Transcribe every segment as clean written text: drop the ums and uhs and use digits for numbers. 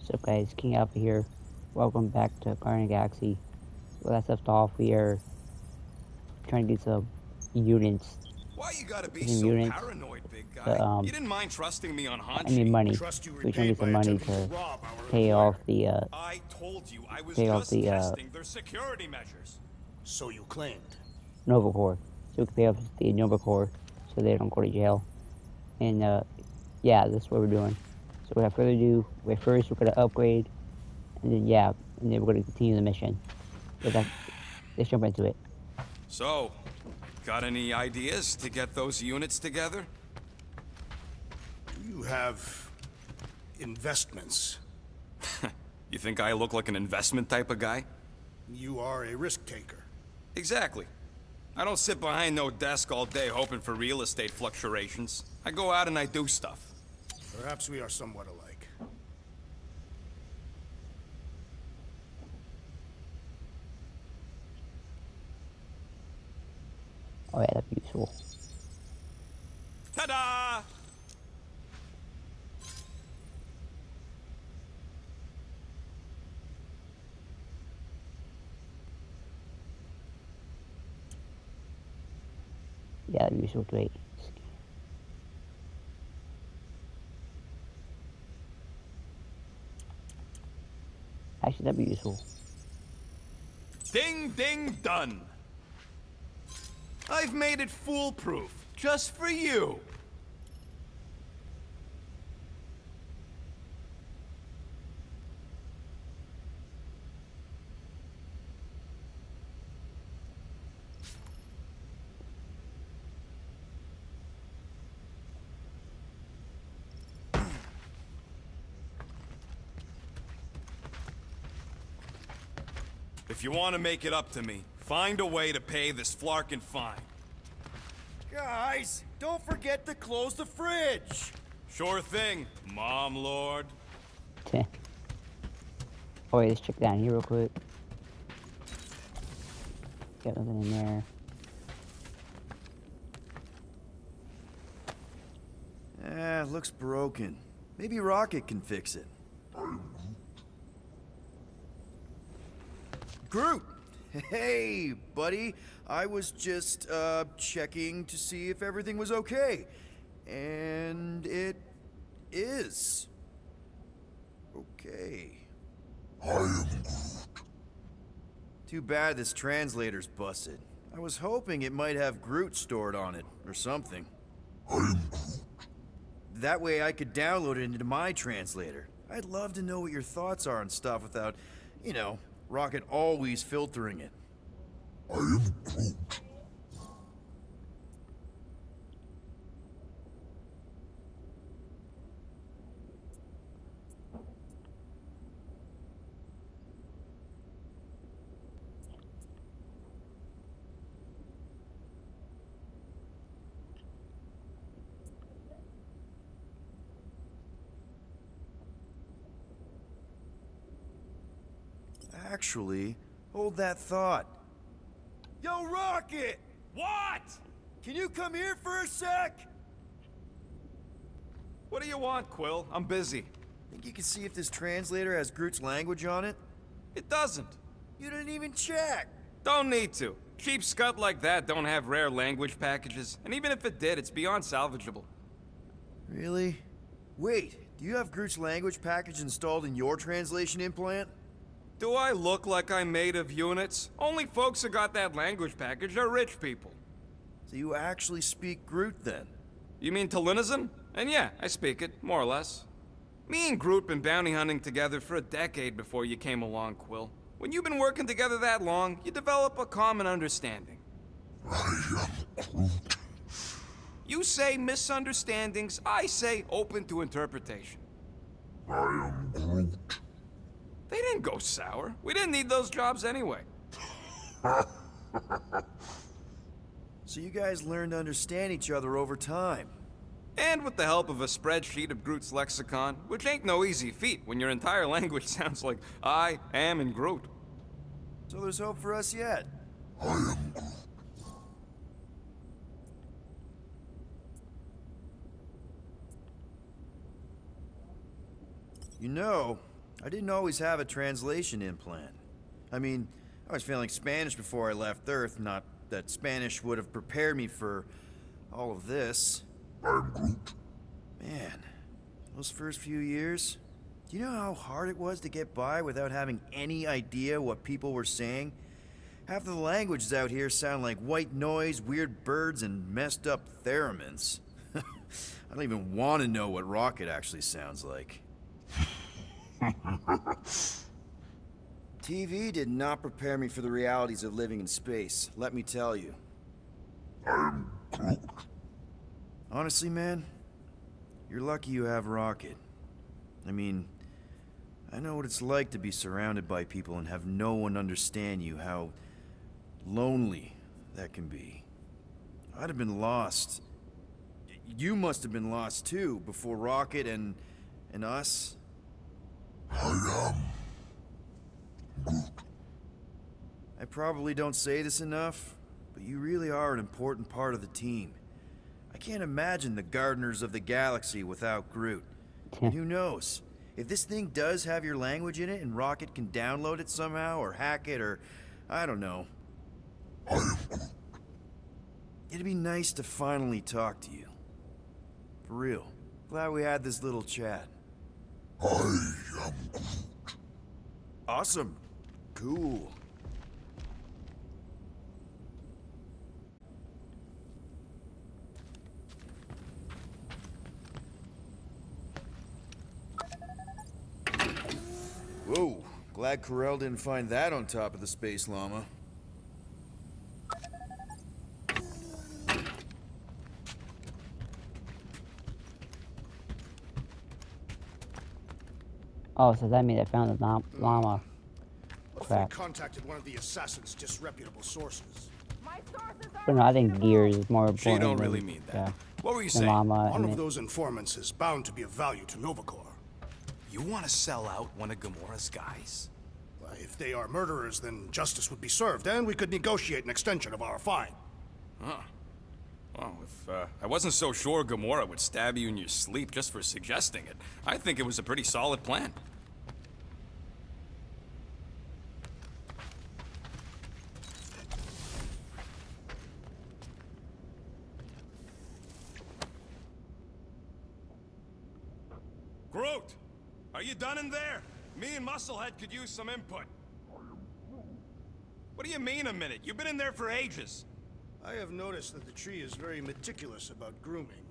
So guys, King Alpha here. Welcome back to Guardian of the Galaxy. Last left off, we are trying to get some units. Why you gotta be Some so units paranoid, big to, guy? You didn't mind trusting me on I need Hanshi. money. Trust you We're trying to repaid get some by money attempting to to rob our pay employer. off the, I told you I was pay off just the, testing their security measures. So you claimed. Nova Corps. So we can pay off the Nova Corps so they don't go to jail. And, yeah, that's what we're doing. So without further ado, first we're going to upgrade. And then, yeah, and then we're going to continue the mission. So let's jump into it. So, got any ideas to get those units together? Do you have investments? You think I look like an investment type of guy? You are a risk taker. Exactly. I don't sit behind no desk all day hoping for real estate fluctuations. I go out and I do stuff. Perhaps we are somewhat alike. Oh yeah, that'd be useful. Ta-da! Yeah, that'd be useful. Great. Actually, that'd be useful. Ding, ding, done. I've made it foolproof, just for you. If you want to make it up to me, find a way to pay this Flarkin fine. Guys, don't forget to close the fridge! Sure thing, Mom Lord. Oh wait, let's check down here real quick. Got nothing in there. Looks broken. Maybe Rocket can fix it. Groot! Hey, buddy. I was just, checking to see if everything was okay. And it is. Okay. I am Too bad this translator's busted. I was hoping it might have Groot stored on it, or something. That way I could download it into my translator. I'd love to know what your thoughts are on stuff without, you know, Rocket always filtering it. I am Groot. Actually, hold that thought. Yo, Rocket! What? Can you come here for a sec? What do you want, Quill? I'm busy. Think you can see if this translator has Groot's language on it? It doesn't. You didn't even check! Don't need to. Cheap scut like that don't have rare language packages, and even if it did, it's beyond salvageable. Really? Wait, do you have Groot's language package installed in your translation implant? Do I look like I'm made of units? Only folks who got that language package are rich people. So you actually speak Groot then? You mean Talinisan? And yeah, I speak it, more or less. Me and Groot been bounty hunting together for a decade before you came along, Quill. When you've been working together that long, you develop a common understanding. I am Groot. You say misunderstandings, I say open to interpretation. I am Groot. They didn't go sour. We didn't need those jobs anyway. So you guys learned to understand each other over time. And with the help of a spreadsheet of Groot's lexicon, which ain't no easy feat when your entire language sounds like I am and Groot. So there's hope for us yet. I am Groot. You know, I didn't always have a translation implant. I mean, I was feeling Spanish before I left Earth, not that Spanish would have prepared me for all of this. I am Groot. Man, those first few years, do you know how hard it was to get by without having any idea what people were saying? Half of the languages out here sound like white noise, weird birds, and messed up theremins. I don't even want to know what Rocket actually sounds like. TV did not prepare me for the realities of living in space, let me tell you. I am Groot. Honestly, man, you're lucky you have Rocket. I mean, I know what it's like to be surrounded by people and have no one understand you, how lonely that can be. I'd have been lost. You must have been lost too, before Rocket and us. I am Groot. I probably don't say this enough, but you really are an important part of the team. I can't imagine the Gardeners of the Galaxy without Groot. And who knows? If this thing does have your language in it and Rocket can download it somehow or hack it or I don't know. I am Groot. It'd be nice to finally talk to you. For real. Glad we had this little chat. I am Groot. Awesome. Cool. Whoa. Glad Corel didn't find that on top of the Space Llama. Oh, so that means I found the llama. What if Crap. they contacted one of the assassin's disreputable sources? But no, I think Gears is more important. She don't than, really mean that. Yeah, What were you than saying? llama. One and of then- those informants is bound to be of value to Novacore. You want to sell out one of Gamora's guys? If they are murderers, then justice would be served, and we could negotiate an extension of our fine. Huh. Well, if I wasn't so sure Gamora would stab you in your sleep just for suggesting it, I think it was a pretty solid plan. Groot! Are you done in there? Me and Musclehead could use some input. What do you mean a minute? You've been in there for ages. I have noticed that the tree is very meticulous about grooming.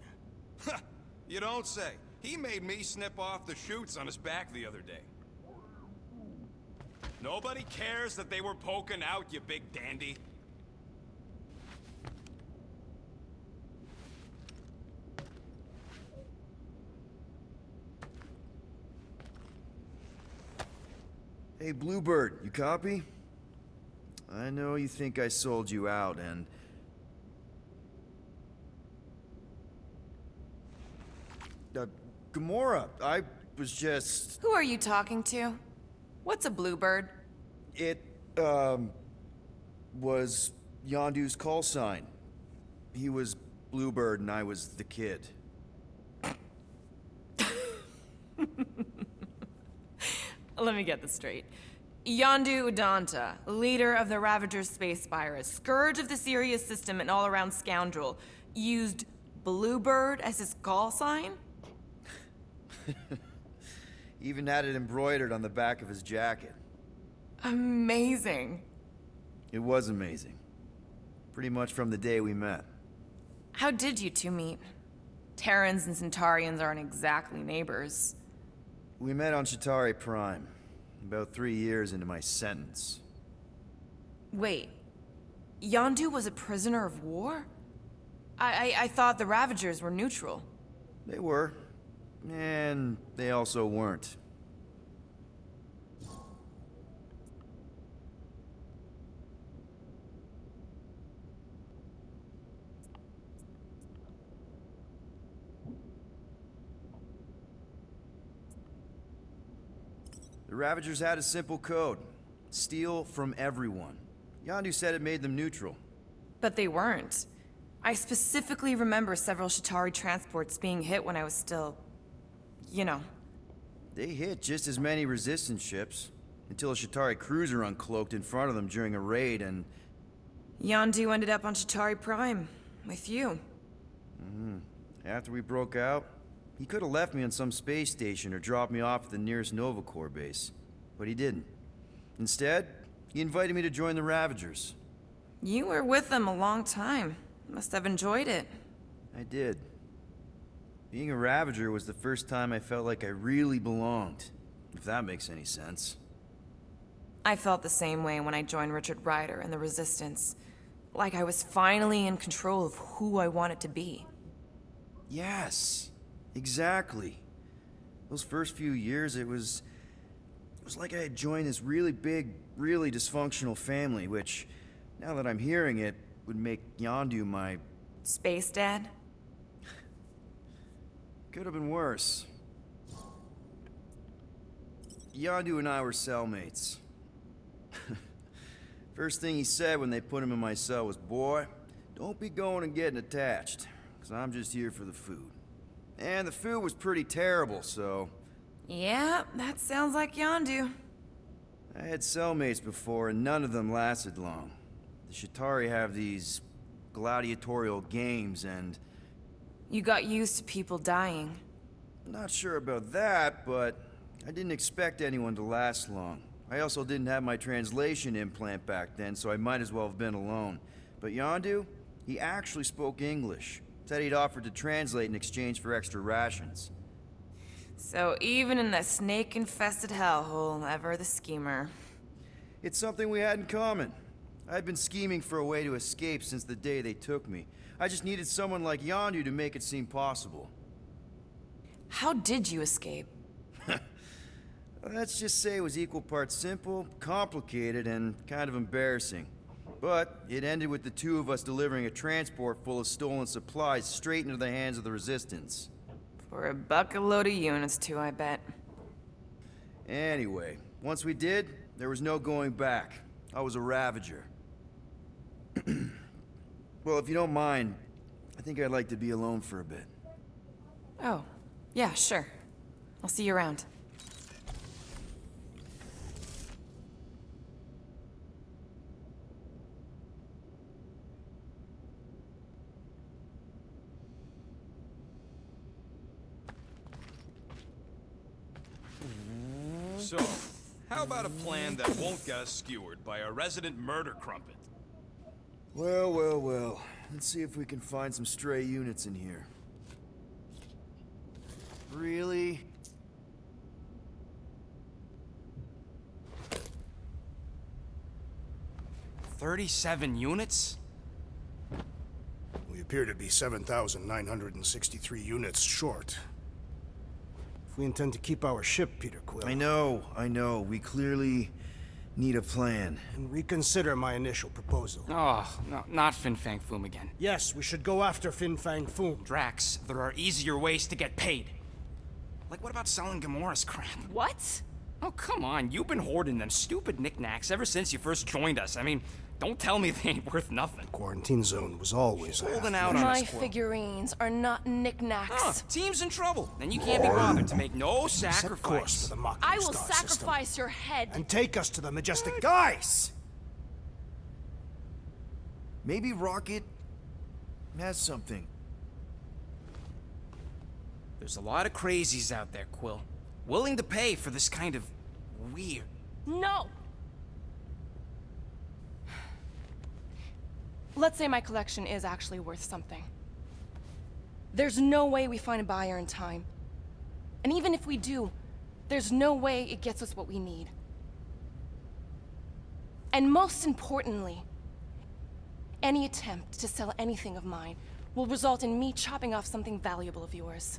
You don't say. He made me snip off the shoots on his back the other day. Nobody cares that they were poking out, you big dandy. Hey, Bluebird, you copy? I know you think I sold you out, and... Gamora, I was just... Who are you talking to? What's a bluebird? It, was Yondu's call sign. He was Bluebird and I was the kid. Let me get this straight. Yondu Udonta, leader of the Ravagers space virus, scourge of the Sirius system and all-around scoundrel, used Bluebird as his call sign? Even had it embroidered on the back of his jacket. Amazing. It was amazing. Pretty much from the day we met. How did you two meet? Terrans and Centaurians aren't exactly neighbors. We met on Chitauri Prime, about 3 years into my sentence. Wait, Yondu was a prisoner of war? I thought the Ravagers were neutral. They were. And they also weren't. The Ravagers had a simple code. Steal from everyone. Yondu said it made them neutral. But they weren't. I specifically remember several Chitauri transports being hit when I was still... you know. They hit just as many resistance ships, until a Shatari cruiser uncloaked in front of them during a raid and... Yondu ended up on Chitauri Prime, with you. After we broke out, he could have left me on some space station or dropped me off at the nearest Nova Corps base. But he didn't. Instead, he invited me to join the Ravagers. You were with them a long time. Must have enjoyed it. I did. Being a Ravager was the first time I felt like I really belonged, if that makes any sense. I felt the same way when I joined Richard Ryder and the Resistance. Like I was finally in control of who I wanted to be. Yes, exactly. Those first few years, it was like I had joined this really big, really dysfunctional family, which, now that I'm hearing it, would make Yondu my... Space Dad? Could have been worse. Yondu and I were cellmates. First thing he said when they put him in my cell was, "Boy, don't be going and getting attached, because I'm just here for the food." And the food was pretty terrible, so... Yeah, that sounds like Yondu. I had cellmates before, and none of them lasted long. The Shatari have these gladiatorial games, and... You got used to people dying. I'm not sure about that, but I didn't expect anyone to last long. I also didn't have my translation implant back then, so I might as well have been alone. But Yondu, he actually spoke English. Said he'd offered to translate in exchange for extra rations. So even in the snake-infested hellhole, ever the schemer. It's something we had in common. I'd been scheming for a way to escape since the day they took me. I just needed someone like Yondu to make it seem possible. How did you escape? Let's just say it was equal parts simple, complicated, and kind of embarrassing. But it ended with the two of us delivering a transport full of stolen supplies straight into the hands of the Resistance. For a bucket load of units too, I bet. Anyway, once we did, there was no going back. I was a Ravager. Well, if you don't mind, I think I'd like to be alone for a bit. Oh, yeah, sure. I'll see you around. So, how about a plan that won't get us skewered by a resident murder crumpet? Well, well, well. Let's see if we can find some stray units in here. Really? "37 units? We appear to be 7,963 units short. If we intend to keep our ship, Peter Quill... I know. We clearly need a plan. And reconsider my initial proposal. Oh, no, not Fin Fang Foom again. Yes, we should go after Fin Fang Foom. Drax, there are easier ways to get paid. Like, what about selling Gamora's crap? What? Oh, come on, you've been hoarding them stupid knickknacks ever since you first joined us. I mean, don't tell me they ain't worth nothing. Quarantine zone was always Holding out on My us, Quill. figurines are not knickknacks. Huh, team's in trouble, and you can't be bothered to make no Set course sacrifice. for the Machina I will star system sacrifice your head. and take us to the majestic... Guys! Maybe Rocket has something. There's a lot of crazies out there, Quill. Willing to pay for this kind of weird. No! Let's say my collection is actually worth something. There's no way we find a buyer in time. And even if we do, there's no way it gets us what we need. And most importantly, any attempt to sell anything of mine will result in me chopping off something valuable of yours.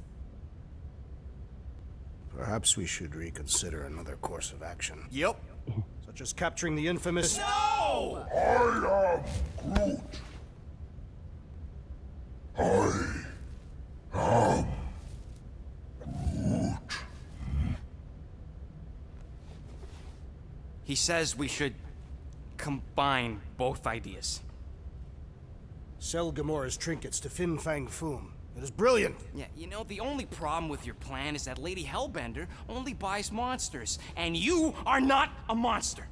Perhaps we should reconsider another course of action. Yep. Such as capturing the infamous... No! I am Groot. He says we should combine both ideas. Sell Gamora's trinkets to Fin Fang Foom. It is brilliant. Yeah, you know, the only problem with your plan is that Lady Hellbender only buys monsters, and you are not a monster.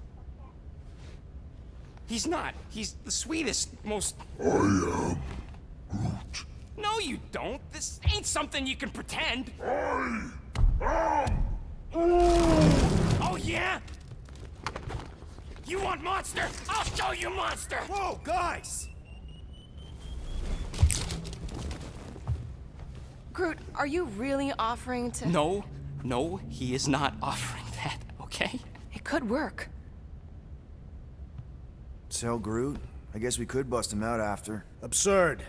He's not. He's the sweetest, most... I am Groot. No, you don't. This ain't something you can pretend. I am Oh, yeah? You want monster? I'll show you monster! Whoa, guys! Groot, are you really offering to... No, he is not offering that, okay? It could work. So, Groot, I guess we could bust him out after. Absurd.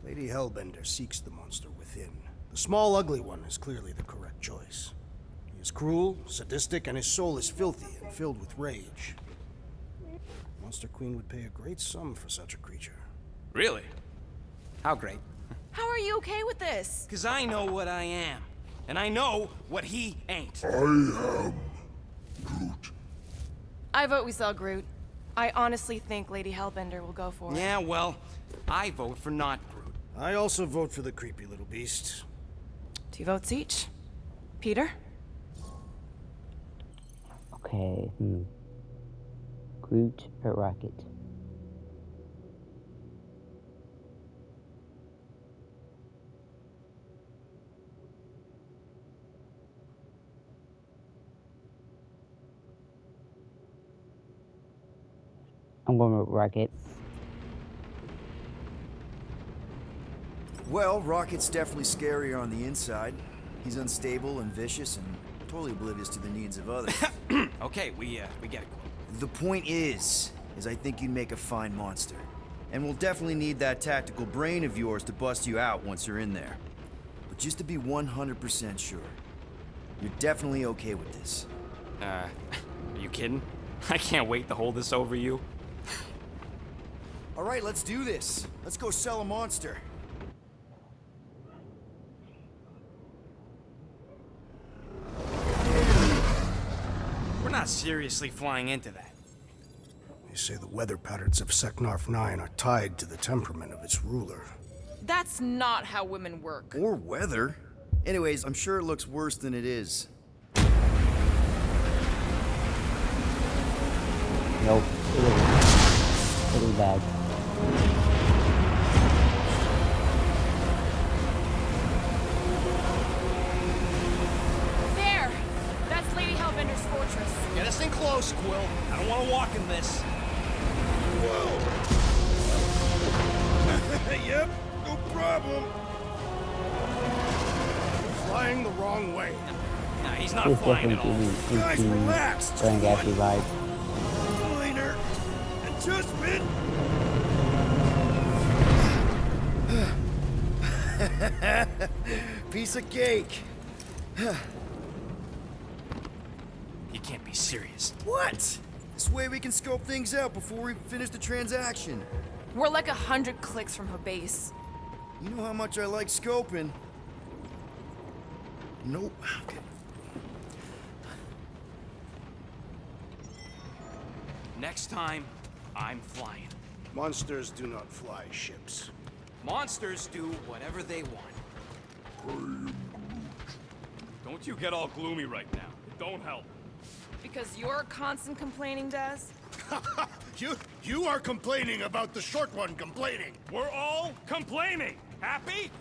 Lady Hellbender seeks the monster within. The small, ugly one is clearly the correct choice. He is cruel, sadistic, and his soul is filthy and filled with rage. Monster Queen would pay a great sum for such a creature. Really? How great? How are you okay with this? Because I know what I am. And I know what he ain't. I am Groot. I vote we sell Groot. I honestly think Lady Hellbender will go for it. Yeah, well, I vote for not Groot. I also vote for the creepy little beast. 2 votes each. Peter? Okay, Groot or Rocket? I'm going with Rocket. Well, Rocket's definitely scarier on the inside. He's unstable and vicious and totally oblivious to the needs of others. Okay, we get it. The point is I think you'd make a fine monster. And we'll definitely need that tactical brain of yours to bust you out once you're in there. But just to be 100% sure, you're definitely okay with this. Are you kidding? I can't wait to hold this over you. All right, let's do this. Let's go sell a monster. We're not seriously flying into that. They say the weather patterns of Seknarf 9 are tied to the temperament of its ruler. That's not how women work. Or weather. Anyways, I'm sure it looks worse than it is. Nope, it isn't. Pretty bad. There! That's Lady Hellbender's fortress. Get us in close, Quill. I don't want to walk in this. Yep, no problem. Flying the wrong way. Nah, he's not This flying definitely at all. gives me Guys, relax. Just Grand one. Gatsby vibe. Minor adjustment. Piece of cake. You can't be serious. What? This way we can scope things out before we finish the transaction. We're like 100 clicks from her base. You know how much I like scoping. Nope. Okay. Next time, I'm flying. Monsters do not fly ships. Monsters do whatever they want. Don't you get all gloomy right now. It don't help. Because you're constant complaining, Des? You are complaining about the short one complaining. We're all complaining. Happy?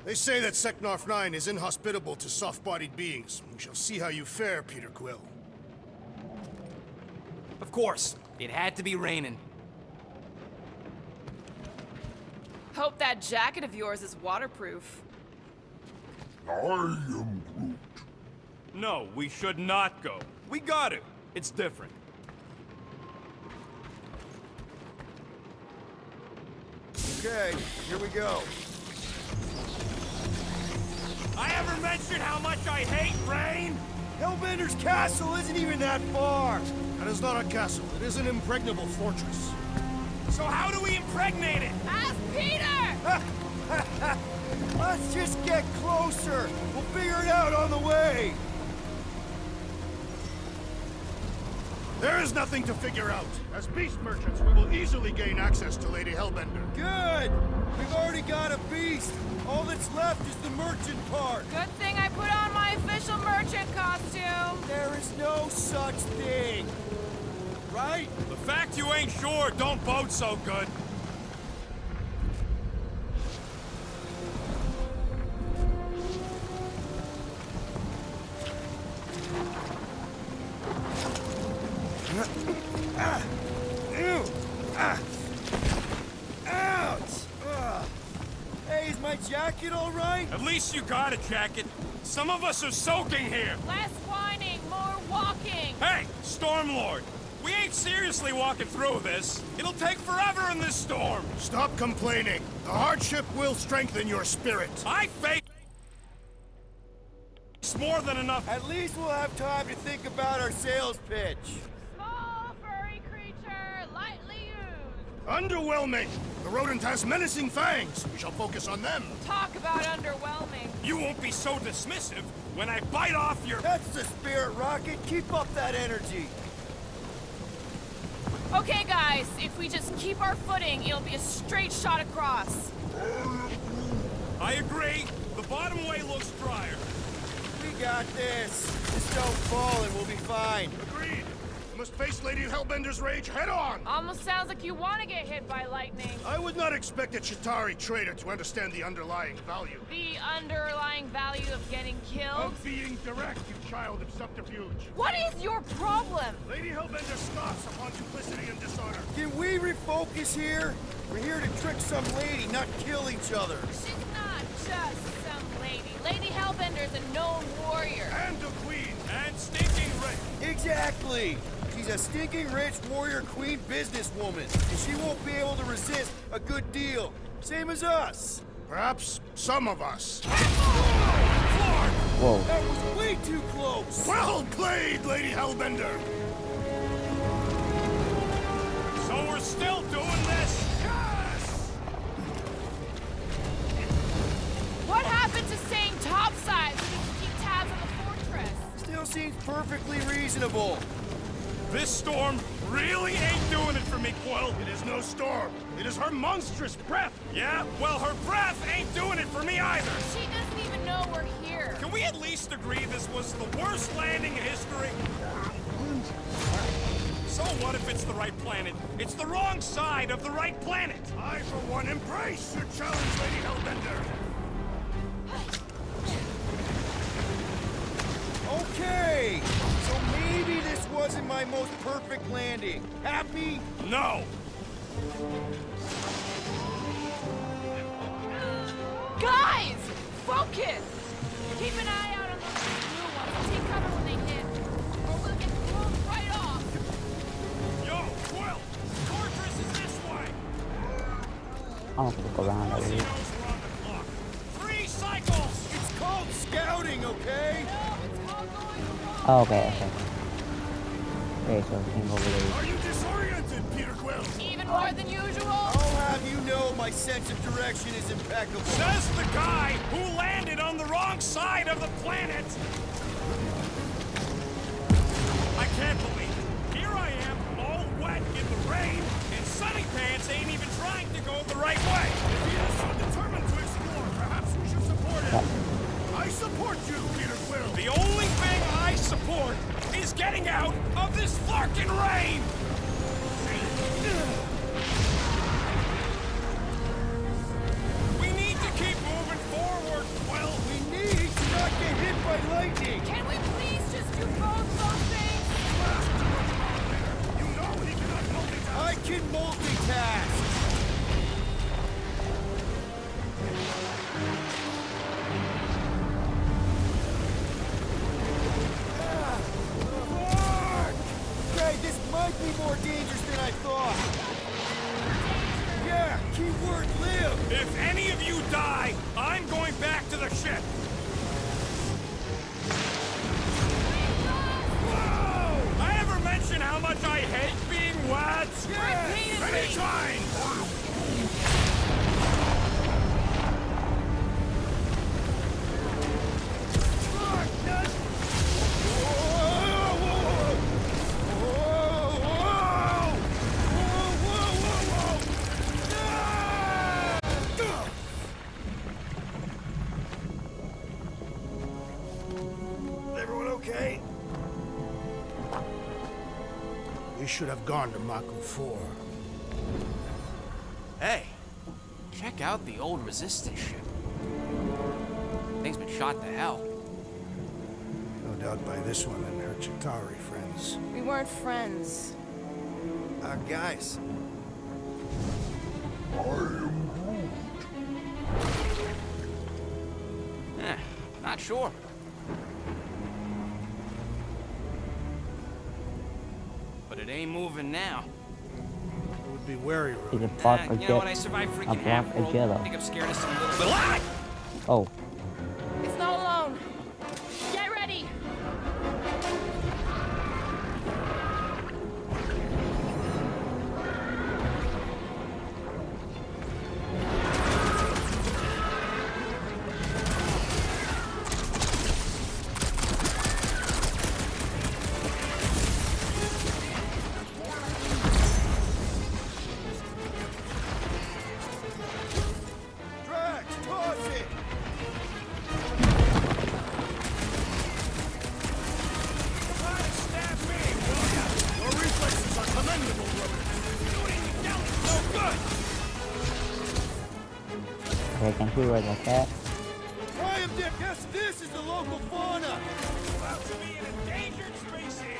They say that Seknarf 9 is inhospitable to soft-bodied beings. We shall see how you fare, Peter Quill. Of course. It had to be raining. Hope that jacket of yours is waterproof. I am Groot. No, we should not go. We got to. It's different. Okay, here we go. I ever mentioned how much I hate rain? Hellbender's castle isn't even that far. That is not a castle. It is an impregnable fortress. So how do we impregnate it? Ask Peter! Let's just get closer. We'll figure it out on the way. There is nothing to figure out. As beast merchants, we will easily gain access to Lady Hellbender. Good! We've already got a beast! All that's left is the merchant part! Good thing I put on my official merchant costume. There is no such thing! Right? The fact you ain't sure don't bode so good. Ouch! Hey, is my jacket all right? At least you got a jacket. Some of us are soaking here. Less whining, more walking. Hey, Stormlord. We ain't seriously walking through this. It'll take forever in this storm. Stop complaining. The hardship will strengthen your spirit. I face more than enough. At least we'll have time to think about our sales pitch. Small furry creature, lightly used. Underwhelming. The rodent has menacing fangs. We shall focus on them. Talk about underwhelming. You won't be so dismissive when I bite off your... That's the spirit, Rocket. Keep up that energy. Okay, guys, if we just keep our footing, it'll be a straight shot across. I agree. The bottom way looks drier. We got this. Just don't fall and we'll be fine. Agreed. We must face Lady Hellbender's rage head on. Almost sounds like you want to get hit by lightning. I would not expect a Chitauri trader to understand the underlying value. The underlying value of getting killed? Of being direct, you child of subterfuge. What is your problem? Lady Hellbender scoffs upon duplicity and dishonor. Can we refocus here? We're here to trick some lady, not kill each other. She's not just some lady. Lady Hellbender's a known warrior. And a queen. And stinking rich. Exactly. She's a stinking rich warrior queen businesswoman, and she won't be able to resist a good deal. Same as us. Perhaps some of us. Whoa. That was way too close. Well played, Lady Hellbender. So we're still doing this? Yes! What happened to staying topside so we can keep tabs on the fortress? Still seems perfectly reasonable. This storm really ain't doing it for me, Quill. It is no storm. It is her monstrous breath. Yeah, well, her breath ain't doing it for me either. She doesn't even know we're here. Can we at least agree this was the worst landing in history? So what if it's the right planet? It's the wrong side of the right planet. I, for one, embrace your challenge, Lady Hellbender. Okay, so maybe this wasn't my most perfect landing. Happy? No. Guys! Focus! Keep an eye out on those blue ones. Take cover when they hit. Or we'll get thrown right off. Yo, Quill! Fortress is this way! I don't think we'll go around over Pussy here. knows we're on the clock. 3 cycles! It's called scouting, okay? No, it's all going wrong. Oh, okay, okay. Okay, so we can go over there. Are you disoriented, Peter Quill? Even more than usual. I'll have you know my sense of direction is impeccable. Says the guy who landed on the wrong side of the planet! I can't believe it. Here I am, all wet in the rain, and Sunny Pants ain't even trying to go the right way. If he is so determined to explore, perhaps we should support him. I support you, Peter Quill. The only thing I support is getting out of this fucking rain! We need to keep moving forward, Quill. We need to not get hit by lightning. Can we please just do both those things? You know he cannot multitask. I can multitask. Okay, this might be more dangerous than I thought. Yeah, keyword live. If any of you die, I'm going back to the ship. We should have gone to Maku 4. Hey, check out the old Resistance ship. Thing's been shot to hell. No doubt by this one and her Chitauri friends. We weren't friends. Guys, Not sure. But it ain't moving now. I would be wary, Is Roden. it block or You know, when I jet? survived A freaking block or Half-World, I jello? think I'm scared of some little bit. Ah! Oh, It's not alone. Get ready. Drax, toss it! Your reflexes are commendable, Roden. okay, I can see where that's at. I am Dick. Yes, this is the local fauna. About to be an endangered species.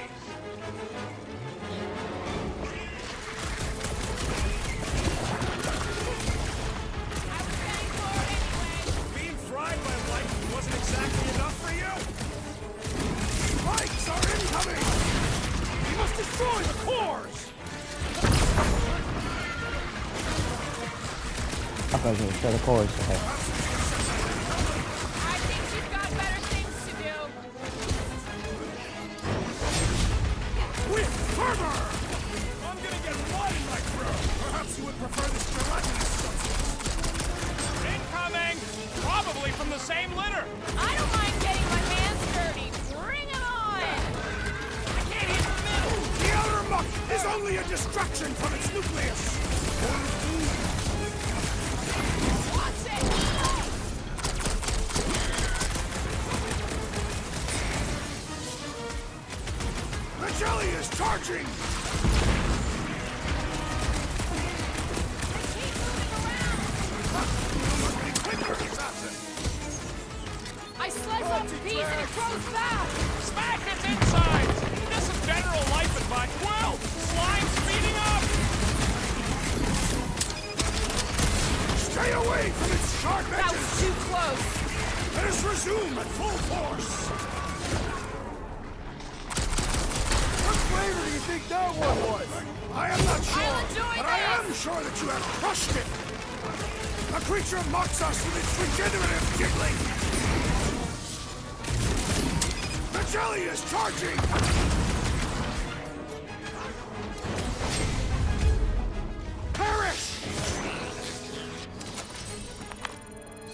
Being fried by lightning wasn't exactly enough for you? Spikes are incoming! We must destroy the cores! Okay, so the core is okay. I think she's got better things to do. With fervor! I'm gonna get blood in my throat! Perhaps you would prefer this gelatinous substance. Incoming! Probably from the same litter! I don't mind getting my hands dirty. Bring it on. I can't hit the middle! The outer muck is only a distraction from its nucleus! Watch it. The jelly is charging! I slice off a piece and it grows back. Smack its insides! Just some general life advice. Quill! Slime's speeding up! Stay away from its sharp That edges! was too close. Let us resume at full force! What flavor do you think that one was? I am not sure, I'll enjoy but I am this. sure that you have crushed it! The creature mocks us with its regenerative jiggling! The jelly is charging! Perish!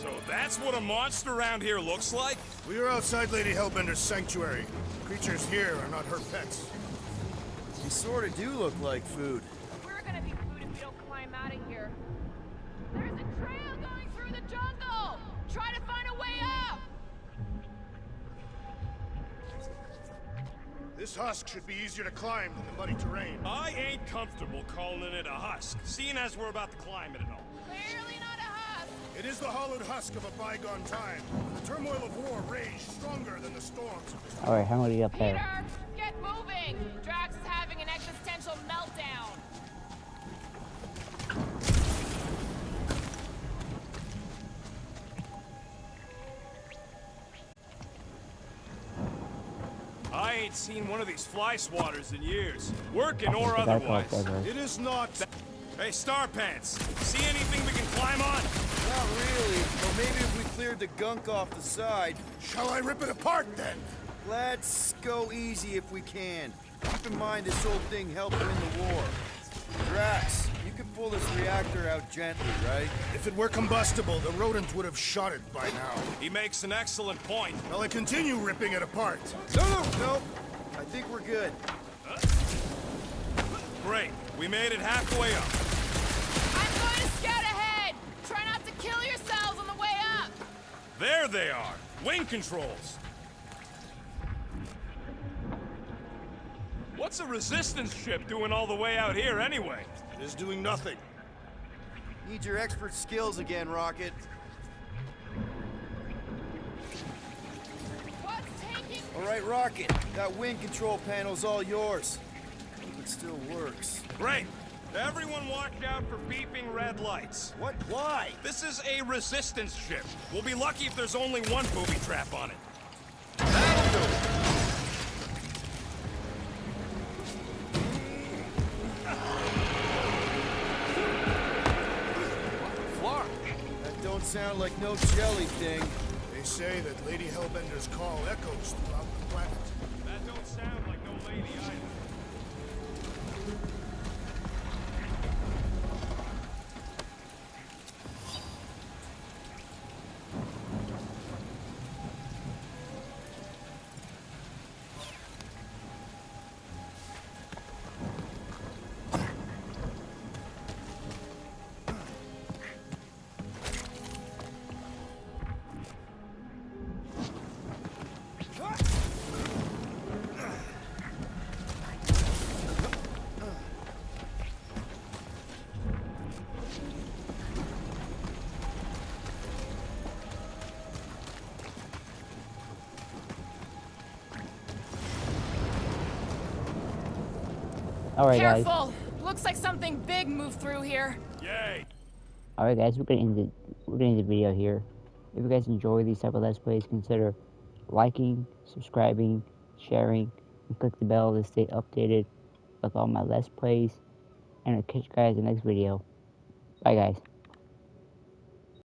So that's what a monster around here looks like? We are outside Lady Hellbender's sanctuary. Creatures here are not her pets. You sort of do look like food. We're gonna be food if we don't climb out of here. There's a trail going through the jungle. Try to find a way up. This husk should be easier to climb than the muddy terrain. I ain't comfortable calling it a husk, seeing as we're about to climb it and all. Clearly not a husk. It is the hollowed husk of a bygone time. The turmoil of war raged stronger than the storms of this. Alright, how many up Peter, there? get moving. Drax is having an existential meltdown. I ain't seen one of these fly swatters in years, working or That's all otherwise. there. It is not. Hey, Star Pants, see anything we can climb on? Not really, but maybe if we cleared the gunk off the side. Shall I rip it apart then? Let's go easy if we can. Keep in mind this old thing helped win the war. Drax, you can pull this reactor out gently, right? If it were combustible, the rodent would have shot it by now. He makes an excellent point. Shall I continue ripping it apart? No. I think we're good. Great, we made it halfway up. I'm going to scout ahead. Try not to kill yourselves on the way up. There they are, wing controls. What's a resistance ship doing all the way out here anyway? It is doing nothing. Need your expert skills again, Rocket. All right, Rocket. That wind control panel's all yours. Hope it still works. Great. Everyone watch out for beeping red lights. What? Why? This is a resistance ship. We'll be lucky if there's only one booby trap on it. That'll do it. Flark. That don't sound like no jelly thing. They say that Lady Hellbender's call echoes throughout the planet. That don't sound like no lady either. Alright, guys. Careful! Looks like something big moved through here. Yay. Alright, guys, we're gonna end the video here. If you guys enjoy these type of Let's Plays, consider liking, subscribing, sharing, and click the bell to stay updated with all my Let's Plays. And I'll catch you guys in the next video. Bye, guys.